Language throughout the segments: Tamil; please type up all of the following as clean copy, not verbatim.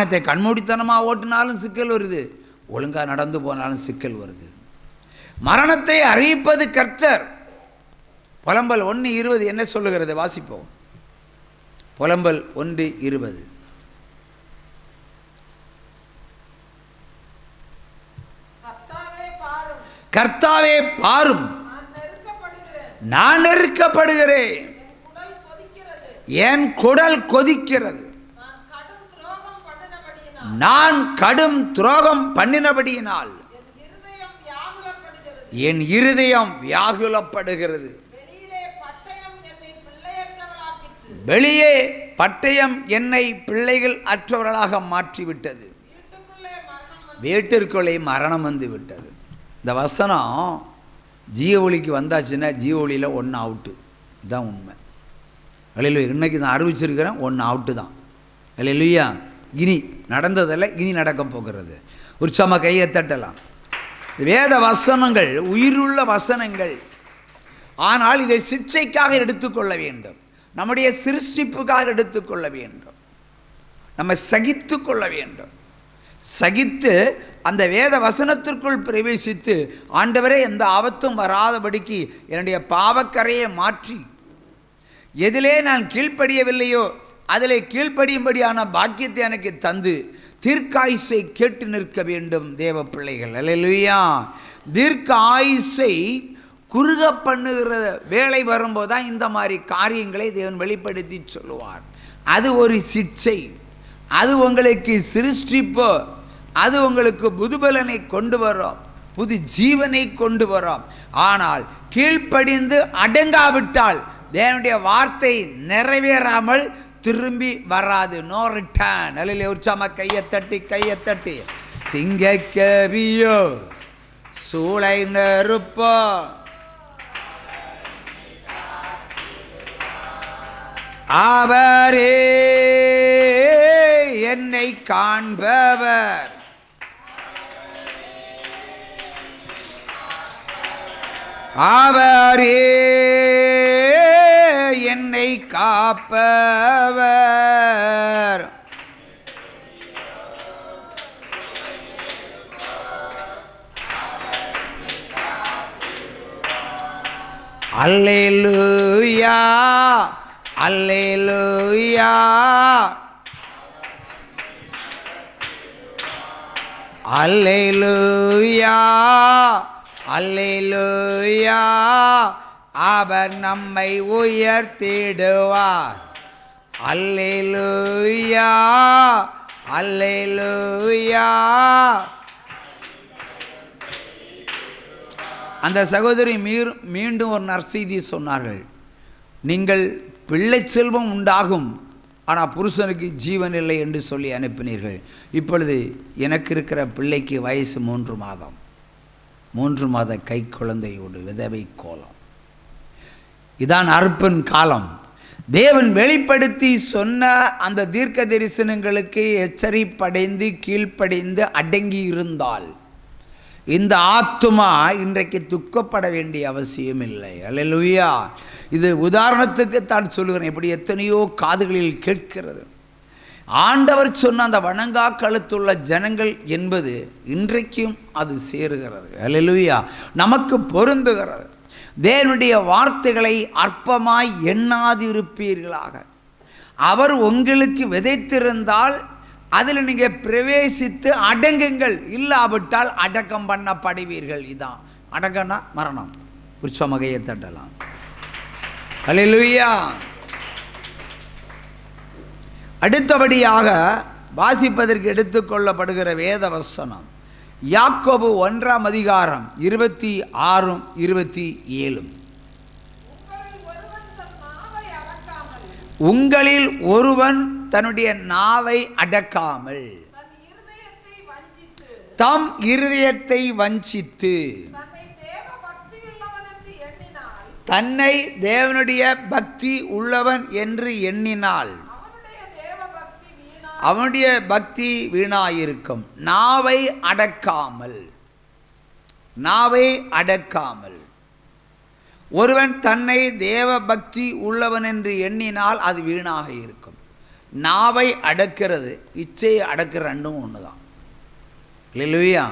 வாகனத்தை கண்மூடித்தனமாக ஓட்டினாலும் சிக்கல் வருது, ஒழுங்காக நடந்து போனாலும் சிக்கல் வருது. மரணத்தை அறிவிப்பது கர்த்தர். புலம்பல் 1:20 என்ன சொல்லுகிறது? வாசிப்போம். புலம்பல் 1:20. கர்த்தாவே பாரும், நான் நெருக்கப்படுகிறேன், என் குடல் கொதிக்கிறது, நான் கடும் துரோகம் பண்ணினபடியினால் என் இருதயம் வியாகுலப்படுகிறது. வெளியே பட்டயம் என்னை பிள்ளைகள் அற்றவர்களாக மாற்றிவிட்டது, வீட்டிற்குள்ளே மரணம் வந்து விட்டது. இந்த வசனம் ஜீவ ஒளிக்கு வந்தாச்சுன்னா ஜீவ ஒளியில் 1 அவுட்டு. இதுதான் உண்மை. அல்லேலூயா. இன்றைக்கி நான் அறிவிச்சிருக்கிறேன், 1 அவுட்டு தான். அல்லேலூயா. இனி நடந்ததில்லை, இனி நடக்க போகிறது. உற்சாகமாக கையை தட்டலாம். வேத வசனங்கள் உயிருள்ள வசனங்கள். ஆனால் இதை சிக்ஷைக்காக எடுத்துக்கொள்ள வேண்டும், நம்முடைய சிருஷ்டிப்புக்காக எடுத்துக்கொள்ள வேண்டும், நம்ம சகித்து கொள்ள வேண்டும். சகித்து அந்த வேத வசனத்திற்குள் பிரவேசித்து, ஆண்டவரே எந்த ஆபத்தும் வராதபடிக்கு என்னுடைய பாவக்கரையை மாற்றி, எதிலே நான் கீழ்ப்படியவில்லையோ அதிலே கீழ்ப்படியும்படியான பாக்கியத்தை எனக்கு தந்து தீர்க்காயுசை கேட்டு நிற்க வேண்டும் தேவ பிள்ளைகள். அல்லேலூயா. தீர்க்க ஆயுசை குறுக பண்ணுகிற வேலை வரும்போது தான் இந்த மாதிரி காரியங்களை தேவன் வெளிப்படுத்தி சொல்லுவார். அது ஒரு சிக்ஷை, அது உங்களுக்கு சிருஷ்டிப்போ, அது உங்களுக்கு புதுபலனை கொண்டு வரும், புது ஜீவனை கொண்டு வரும். ஆனால் கீழ்ப்படிந்து அடங்காவிட்டால் தேவனுடைய வார்த்தை நிறைவேறாமல் திரும்பி வராது. No return. அல்லேலூயா. உற்சாகமா கையை தட்டி சிங்கக்கவியோ சூளை நெருப்போ அவரே என்னை காண்பவர், அவரே என்னை காப்பவர். அல்லேலூயா, அல்லேலூயா, அல்லேலூயா, அல்லேலூயா. அவர் நம்மை உயர்த்திடுவார். அல்லேலூயா, அல்லேலூயா. அந்த சகோதரி மீண்டும் ஒரு நற்செய்தி சொன்னார்கள். நீங்கள் பிள்ளை செல்வம் உண்டாகும், ஆனால் புருஷனுக்கு ஜீவன் இல்லை என்று சொல்லி அனுப்பினீர்கள். இப்பொழுது எனக்கு இருக்கிற பிள்ளைக்கு வயசு 3 மாதம், 3 மாத கை குழந்தையோடு விதவை கோலம். இதான் அறுப்பின் காலம். தேவன் வெளிப்படுத்தி சொன்ன அந்த தீர்க்க தரிசனங்களுக்கு எச்சரிப்படைந்து கீழ்ப்படைந்து அடங்கி இருந்தால் இந்த ஆத்துமா இன்றைக்கு துக்கப்பட வேண்டிய அவசியம் இல்லை. அல்லேலூயா. இது உதாரணத்துக்கு தான் சொல்லுகிறேன். இப்படி எத்தனையோ காதுகளில் கேட்கிறது. ஆண்டவர் சொன்ன அந்த வணங்கா கழுத்துள்ள ஜனங்கள் என்பது இன்றைக்கும் அது சேருகிறது. அல்லேலூயா. நமக்கு பொருந்துகிறது. தேவனுடைய வார்த்தைகளை அற்பமாய் எண்ணாதிருப்பீர்களாக. அவர் உங்களுக்கு விதைத்திருந்தால் அதில் நீங்கள் பிரவேசித்து அடங்குங்கள், இல்லாவிட்டால் அடக்கம் பண்ணப்படுவீர்கள். இதான் அடக்கம்னா மரணம். உற்சமகையை தட்டலாம். அல்லேலூயா. அடுத்தபடியாக வாசிப்பதற்கு எடுத்துக்கொள்ளப்படுகிற வேத வசனம் யாக்கோபு 1ஆம் அதிகாரம் 26, 27. உங்களில் ஒருவன் தன்னுடைய நாவை அடக்காமல் தம் இருதயத்தை வஞ்சித்து தன்னை தேவனுடைய பக்தி உள்ளவன் என்று எண்ணினால் அவனுடைய பக்தி வீணாயிருக்கும். நாவை அடக்காமல், நாவை அடக்காமல் ஒருவன் தன்னை தேவ பக்தி உள்ளவன் என்று எண்ணினால் அது வீணாக இருக்கும். நாவை அடக்கிறது இச்சையை அடக்கிற ரெண்டும் ஒன்று தான் இல்லையா?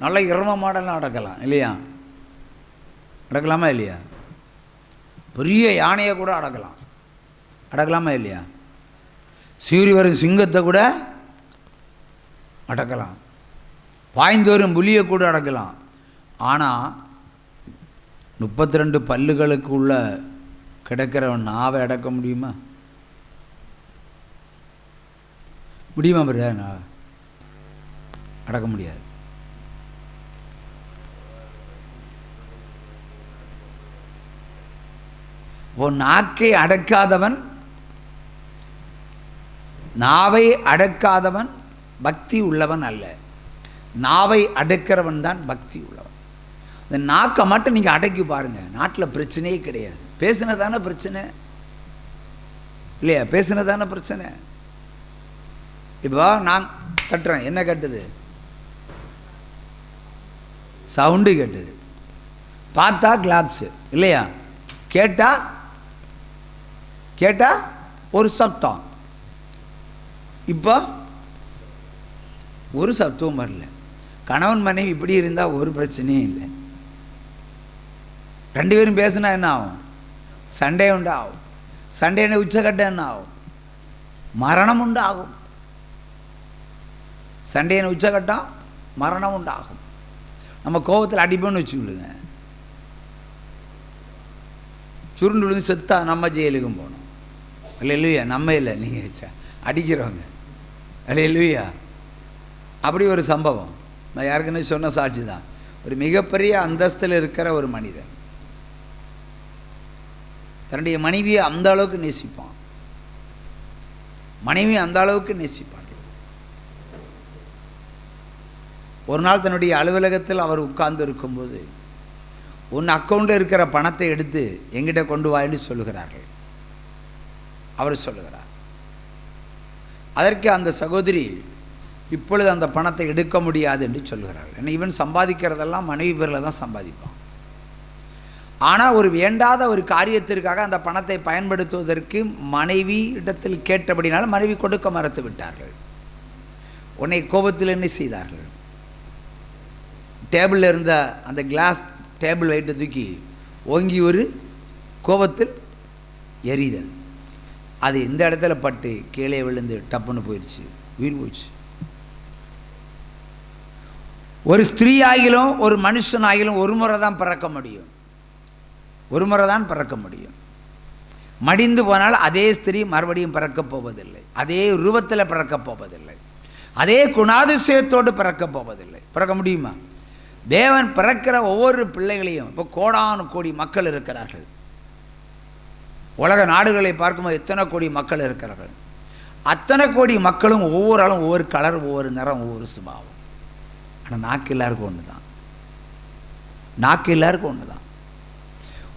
நல்ல இரம மாடலாம் அடக்கலாம் இல்லையா? அடக்கலாமா இல்லையா? பெரிய யானையை கூட அடக்கலாமா இல்லையா? சீறி வரும் சிங்கத்தை கூட அடக்கலாம், பாய்ந்து வரும் புலியை கூட அடக்கலாம். ஆனால் 32 பல்லுகளுக்கு உள்ள கிடக்கிறவன் நாவை அடக்க முடியுமா? பிரியா? அடக்க முடியாது. நாக்கை அடக்காதவன், நாவை அடக்காதவன் பக்தி உள்ளவன் அல்ல. நாவை அடக்கிறவன் தான் பக்தி உள்ளவன். இந்த நாக்கை மட்டும் நீங்கள் அடக்கி பாருங்கள், நாட்டில் பிரச்சனையே கிடையாது. பேசினதான பிரச்சனை இல்லையா? பேசினதான பிரச்சனை. இப்போ நான் கட்டுறேன், என்ன கட்டுது? சவுண்டு கேட்டுது. பார்த்தா கிளாப்ஸு இல்லையா? கேட்டா ஒரு சப்தம். இப்போ ஒரு சப்தமும் வரல. கணவன் மனைவி இப்படி இருந்தால் ஒரு பிரச்சனையும் இல்லை. 2 பேரும் பேசினா என்ன ஆகும்? சண்டே உண்டாகும். சண்டே உச்சக்கட்டம் என்ன ஆகும்? மரணம் உண்டாகும். சண்டையின் உச்சக்கட்டம் மரணம் உண்டாகும். நம்ம கோபத்தில் அடிப்போன்னு வச்சுக்கிடுங்க, சுருண்டு விழுந்து செத்தா நம்ம ஜெயிலுக்கும் போகணும். அல்லேலூயா. நம்ம இல்லை, நீங்கள் வச்சா அடிக்கிறவங்க. அல்லேலூயா. அப்படி ஒரு சம்பவம் நான் யாருக்குன்னு சொன்ன சாட்சி தான். ஒரு மிகப்பெரிய அந்தஸ்தில் இருக்கிற ஒரு மனிதன் தன்னுடைய மனைவியை அந்த அளவுக்கு நேசிப்பான். மனைவி அந்த அளவுக்கு நேசிப்பான். ஒரு நாள் தன்னுடைய அலுவலகத்தில் அவர் உட்கார்ந்து இருக்கும்போது, உன் அக்கௌண்ட்டில் இருக்கிற பணத்தை எடுத்து எங்கிட்ட கொண்டு வான்னு சொல்லுகிறார்கள். அவர் சொல்லுகிறார். அதற்கு அந்த சகோதரி, இப்பொழுது அந்த பணத்தை எடுக்க முடியாது என்று சொல்கிறார்கள். ஏன்னா இவன் சம்பாதிக்கிறதெல்லாம் மனைவி பேரில் தான் சம்பாதிப்பான். ஆனால் ஒரு வேண்டாத ஒரு காரியத்திற்காக அந்த பணத்தை பயன்படுத்துவதற்கு மனைவி இடத்தில் கேட்டபடினால மனைவி கொடுக்க மறுத்து விட்டார்கள். உன்னை கோபத்தில் என்ன செய்தார்கள்? டேபிளில் இருந்த அந்த கிளாஸ் டேபிள் வெயிட்டை தூக்கி ஓங்கி ஒரு கோபத்தில் எரிதல். அது இந்த இடத்துல பட்டு கீழே விழுந்து டப்புன்னு போயிடுச்சு, உயிர் போயிடுச்சு. ஒரு ஸ்திரீ ஆகிலும் ஒரு மனுஷன் ஆகிலும் ஒரு முறை தான் பிறக்க முடியும். ஒரு முறை தான் பிறக்க முடியும். மடிந்து போனால் அதே ஸ்திரீ மறுபடியும் பிறக்கப் போவதில்லை. அதே ரூபத்தில் பிறக்கப் போவதில்லை. அதே குணாதிசயத்தோடு பிறக்கப் போவதில்லை. பிறக்க முடியுமா? தேவன் பிறக்கிற ஒவ்வொரு பிள்ளைகளையும், இப்போ கோடானு கோடி மக்கள் இருக்கிறார்கள். உலக நாடுகளை பார்க்கும்போது எத்தனை கோடி மக்கள் இருக்கிறார்கள். அத்தனை கோடி மக்களும் ஒவ்வொரு ஆளும் ஒவ்வொரு கலர், ஒவ்வொரு நிறம், ஒவ்வொரு சுபாவம். ஆனால் நாக்கு எல்லாருக்கும் ஒன்று தான். நாக்கு எல்லாருக்கும் ஒன்று தான்.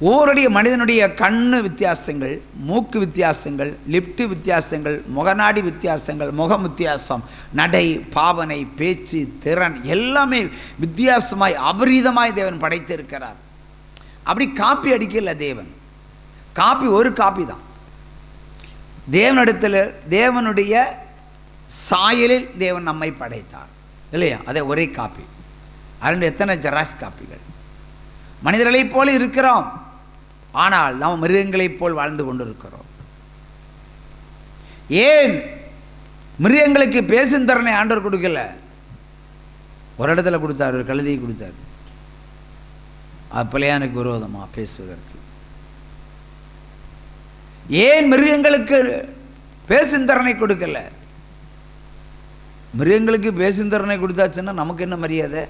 ஒவ்வொருடைய மனிதனுடைய கண்ணு வித்தியாசங்கள், மூக்கு வித்தியாசங்கள், லிப்டு வித்தியாசங்கள், முகநாடி வித்தியாசங்கள், முகம் வித்தியாசம், நடை, பாவனை, பேச்சு, திறன் எல்லாமே வித்தியாசமாய் அபரீதமாய் தேவன் படைத்திருக்கிறார். அப்படி காப்பி அடிக்கல தேவன். காப்பி ஒரு காப்பி தான். தேவனிடத்தில் தேவனுடைய சாயலில் தேவன் நம்மை படைத்தார் இல்லையா? அதே ஒரே காப்பி. அதில் எத்தனை ஜெராக்ஸ் காப்பிகள். மனிதர்களைப் போல இருக்கிறோம், ஆனால் நாம் மிருகங்களைப் போல் வாழ்ந்து கொண்டிருக்கிறோம். ஏன் மிருகங்களுக்கு பேசும் திறனை ஆண்டவர் கொடுக்கல? ஒரு இடத்துல கொடுத்தார், ஒரு கழுதையை கொடுத்தார், அது பிள்ளையானுக்கு விரோதமாக பேசுவதற்கு. ஏன் மிருகங்களுக்கு பேசும் திறனை கொடுக்கல? மிருகங்களுக்கு பேசும் திறனை கொடுத்தாச்சுன்னா நமக்கு என்ன மரியாதை?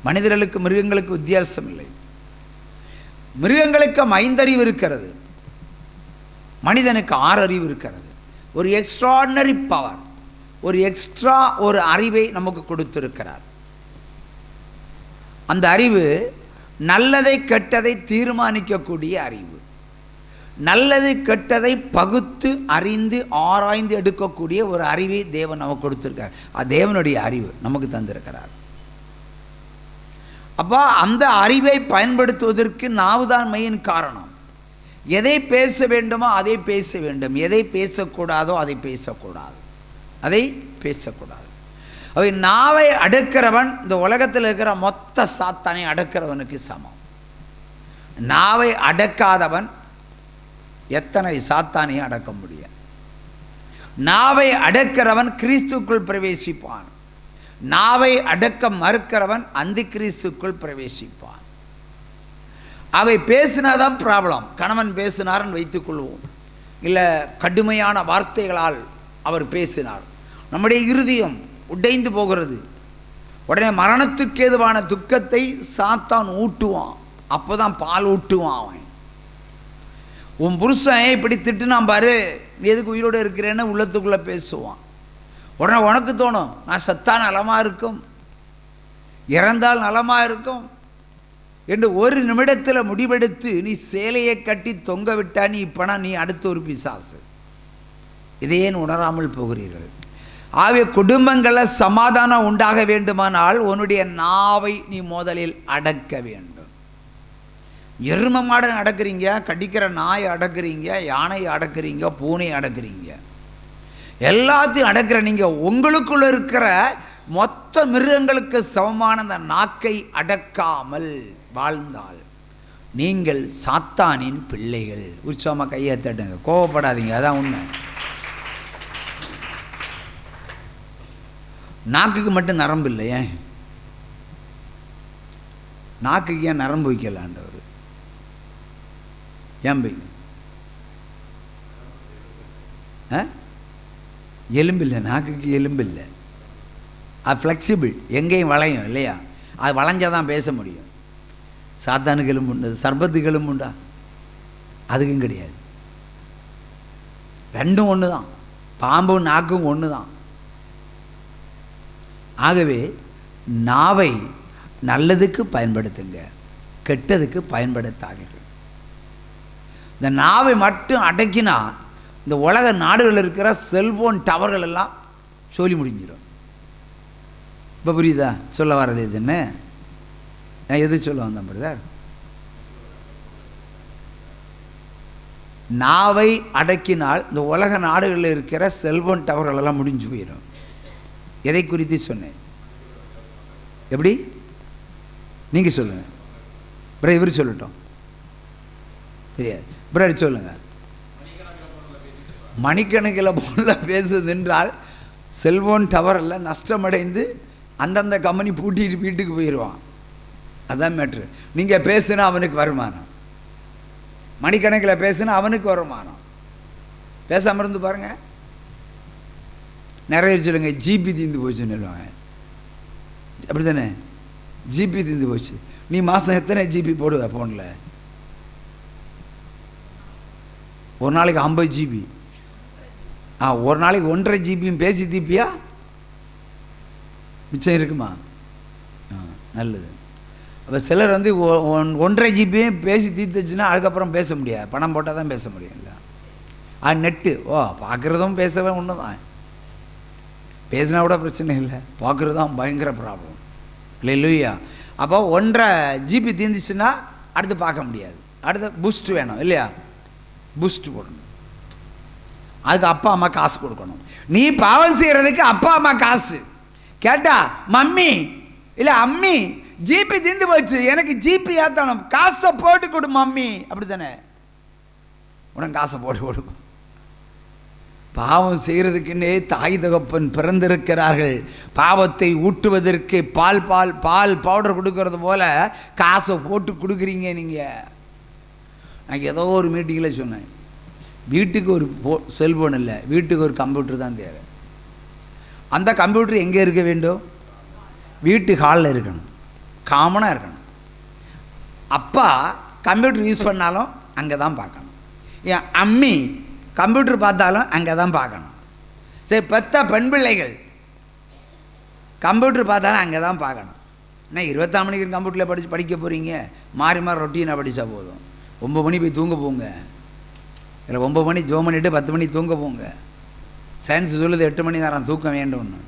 மனிதர்களுக்கு மிருகங்களுக்கு வித்தியாசம் இல்லை. மிருகங்களுக்கு 5 அறிவு இருக்கிறது, மனிதனுக்கு 6 அறிவு இருக்கிறது. ஒரு எக்ஸ்ட்ராடினரி பவர், ஒரு எக்ஸ்ட்ரா ஒரு அறிவை நமக்கு கொடுத்திருக்கிறார். அந்த அறிவு நல்லதை கெட்டதை தீர்மானிக்கக்கூடிய அறிவு. நல்லது கெட்டதை பகுத்து அறிந்து ஆராய்ந்து எடுக்கக்கூடிய ஒரு அறிவை தேவன் நமக்கு கொடுத்திருக்கார். அது தேவனுடைய அறிவு நமக்கு தந்திருக்கிறார். அப்போ அந்த அறிவை பயன்படுத்துவதற்கு நாவுதான் மெயின் காரணம். எதை பேச வேண்டுமோ அதை பேச வேண்டும், எதை பேசக்கூடாதோ அதை பேசக்கூடாது, அதை பேசக்கூடாது. அவை நாவை அடக்கிறவன் இந்த உலகத்தில் இருக்கிற மொத்த சாத்தானை அடக்கிறவனுக்கு சமம். நாவை அடக்காதவன் எத்தனை சாத்தானையும் அடக்க முடியாது. நாவை அடக்கிறவன் கிறிஸ்துக்குள் பிரவேசிப்பான். நாவை அடக்க மறுக்கிறவன் அந்த கிறிஸ்துக்குள் பிரவேசிப்பான். அவை பேசினாதான் ப்ராப்ளம். கணவன் பேசினார்னு வைத்துக்கொள்வோம், இல்லை கடுமையான வார்த்தைகளால் அவர் பேசினார், நம்முடைய இருதயம் உடைந்து போகிறது. உடனே மரணத்துக்கு ஏதுவான துக்கத்தை சாத்தான் ஊட்டுவான். அப்போ தான் பால் ஊட்டுவான் அவன். உன் புருஷன் இப்படி திட்டுனான் பாரு, நீ எதுக்கு உயிரோடு இருக்கிறேன்னு உள்ளத்துக்குள்ளே பேசுவான். உடனே உனக்கு தோணும், நான் செத்தா நலமாக இருக்கும், இறந்தால் நலமாக இருக்கும் என்று ஒரு நிமிடத்தில் முடிவெடுத்து நீ சேலையை கட்டி தொங்க விட்டா நீ இப்பனா நீ அடுத்த ஒரு பிசாசு. இதையேன் உணராமல் போகிறீர்கள்? ஆகிய குடும்பங்களில் சமாதானம் உண்டாக வேண்டுமானால் உன்னுடைய நாவை நீ முதலில் அடக்க வேண்டும். எரும மாடை அடக்குறீங்க, கடிக்கிற நாயை அடக்குறீங்க, யானையை அடக்குறீங்க, பூனை அடக்குறீங்க, எல்லாத்தையும் அடக்கிற நீங்கள் உங்களுக்குள்ள இருக்கிற மொத்த மிருகங்களுக்கு சமமான அந்த நாக்கை அடக்காமல் வாழ்ந்தால் நீங்கள் சாத்தானின் பிள்ளைகள். உற்சாகமாக கையை தட்டுங்க, கோவப்படாதீங்க, அதான் உண்மை. நாக்குக்கு மட்டும் நரம்பு இல்லை, ஏன் நாக்குக்கு ஏன் நரம்பு வைக்கலாண்டவர்? ஏன் பை எலும்பு இல்லை, நாக்குக்கு எலும்பு இல்லை, அது ஃப்ளெக்சிபிள், எங்கேயும் வளையும் இல்லையா? அது வளைஞ்சாதான் பேச முடியும். சாத்தானுக்கு எலும்பு உண்டு, சர்பத்துக்கு எலும்பு உண்டா? அதுக்கும் கிடையாது. ரெண்டும் ஒன்று தான், பாம்பும் நாக்கும் ஒன்று தான். ஆகவே நாவை நல்லதுக்கு பயன்படுத்துங்க, கெட்டதுக்கு பயன்படுத்தாதீர்கள். இந்த நாவை மட்டும் அடக்கினா இந்த உலக நாடுகளில் இருக்கிற செல்போன் டவர்கள் எல்லாம் சொல்லி முடிஞ்சிடும். இப்போ புரியுதா சொல்ல வர்றது? எதுன்னு நான் எது சொல்ல வந்தேன் பிரதர்? நாவை அடக்கினால் இந்த உலக நாடுகளில் இருக்கிற செல்போன் டவர்கள் எல்லாம் முடிஞ்சு போயிடும். எதை குறித்து சொன்னேன்? எப்படி நீங்கள் சொல்லுங்கள் பிரதர், இவர் சொல்லட்டும். தெரியாது பிரதர், சொல்லுங்கள். மணிக்கணக்கில் போல பேசுது என்றால் செல்போன் டவரில் நஷ்டமடைந்து அந்தந்த கம்பெனி பூட்டிட்டு வீட்டுக்கு போயிடுவான். அதுதான் மேட்ரு. நீங்கள் பேசுனா அவனுக்கு வருமானம், மணிக்கணக்கில் பேசுனா அவனுக்கு வருமானம். பேசாமல் இருந்து பாருங்கள். நிறைய சொல்லுங்க ஜிபி தீர்ந்து போச்சுன்னு சொல்லுவாங்க. அப்படி தானே? ஜிபி தீர்ந்து போச்சு. நீ மாதம் எத்தனை ஜிபி போடுவ ஃபோனில்? ஒரு நாளைக்கு 50 ஜிபி. ஒரு நாளைக்கு 1.5 ஜிபியும் பேசி தீப்பியா? மிச்சம் இருக்குமா? நல்லது. அப்போ சிலர் வந்து 1.5 ஜிபியும் பேசி தீர்த்துச்சுன்னா அதுக்கப்புறம் பேச முடியாது, பணம் போட்டால் தான் பேச முடியும். இல்லை அது நெட்டு. பார்க்குறதும் பேசுகிறதும் ஒன்று தான். பேசினா கூட பிரச்சனை இல்லை, பார்க்குறது தான் பயங்கர ப்ராப்ளம். இல்லையா? அப்போ 1.5 ஜிபி தீர்ந்துச்சுன்னா அடுத்து பார்க்க முடியாது. அடுத்து பூஸ்ட் வேணும் இல்லையா? பூஸ்ட் போடணும். அதுக்கு அப்பா அம்மா காசு கொடுக்கணும். நீ பாவம் செய்கிறதுக்கு அப்பா அம்மா காசு கேட்டா, மம்மி இல்லை அம்மி ஜிபி தீர்ந்து போச்சு, எனக்கு ஜிபி ஏற்றணும், காசை போட்டு கொடு மம்மி. அப்படி தானே? உனக்கு காசை போட்டு கொடுக்கும். பாவம் செய்கிறதுக்குன்னே தாய் தகப்பன் பிறந்திருக்கிறார்கள். பாவத்தை ஊட்டுவதற்கு பால் பவுடர் கொடுக்கறது போல காசை போட்டு கொடுக்குறீங்க நீங்கள். நான் ஏதோ ஒரு மீட்டிங்கில் சொன்னேன், வீட்டுக்கு ஒரு செல்ஃபோன் இல்லை, வீட்டுக்கு ஒரு கம்ப்யூட்டர் தான் தேவை. அந்த கம்ப்யூட்டர் எங்கே இருக்க வேண்டும்? வீட்டு ஹாலில் இருக்கணும், காமனாக இருக்கணும். அப்பா கம்ப்யூட்டர் யூஸ் பண்ணாலும் அங்கே தான் பார்க்கணும். என் அம்மி கம்ப்யூட்டர் பார்த்தாலும் அங்கே தான் பார்க்கணும். சரி, பெத்த பெண் பிள்ளைகள் கம்ப்யூட்டர் பார்த்தாலும் அங்கே தான் பார்க்கணும். ஏன்னா 24 மணிக்கு கம்ப்யூட்டரில் படிக்க போகிறீங்க, மாறி மாறி ரொட்டீனாக படித்தா போதும். 9 மணி போய் தூங்க போங்க, இல்லை 9 மணி ஜோம் பண்ணிவிட்டு 10 மணி தூங்க போங்க. சயின்ஸ் சொல்லுது 8 மணி நேரம் தூக்கம் வேண்டும்னு.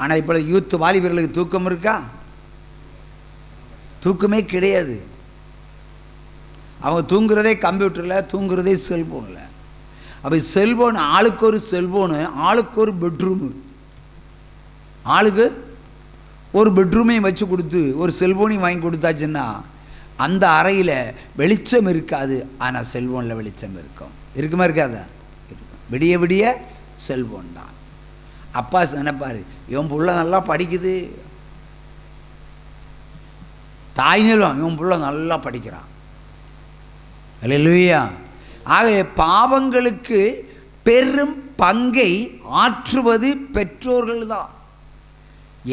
ஆனால் இப்போ யூத் வாலிபர்களுக்கு தூக்கம் இருக்கா? தூக்கமே கிடையாது. அவங்க தூங்குறதே கம்ப்யூட்டரில், தூங்குறதே செல்ஃபோனில். அப்போ செல்ஃபோன், ஆளுக்கு ஒரு செல்ஃபோனு, ஆளுக்கு ஒரு பெட்ரூமு, ஆளுக்கு ஒரு பெட்ரூமையும் வச்சு கொடுத்து ஒரு செல்ஃபோனையும் வாங்கி கொடுத்தாச்சுன்னா அந்த அறையில் வெளிச்சம் இருக்காது, ஆனால் செல்ஃபோனில் வெளிச்சம் இருக்கும். இருக்குமா இருக்காதா? இருக்கும். விடிய விடிய செல்ஃபோன் தான். அப்பா நினைப்பார், இவன் புள்ள நல்லா படிக்குது, தாய்நிலம் இவன் புள்ள நல்லா படிக்கிறான். அல்லேலூயா. ஆகவே பாவங்களுக்கு பெரும் பங்கை ஆற்றுவது பெற்றோர்கள் தான்.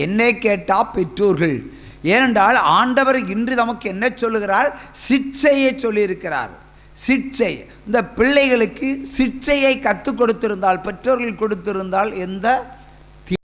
என்னை கேட்டால் பெற்றோர்கள். ஏனென்றால் ஆண்டவர் இன்று நமக்கு என்ன சொல்லுகிறார்? சிட்சையை சொல்லியிருக்கிறார். சிட்சை, இந்த பிள்ளைகளுக்கு சிட்சையை கற்றுக் கொடுத்திருந்தால், பெற்றோர்கள் கொடுத்திருந்தால் எந்த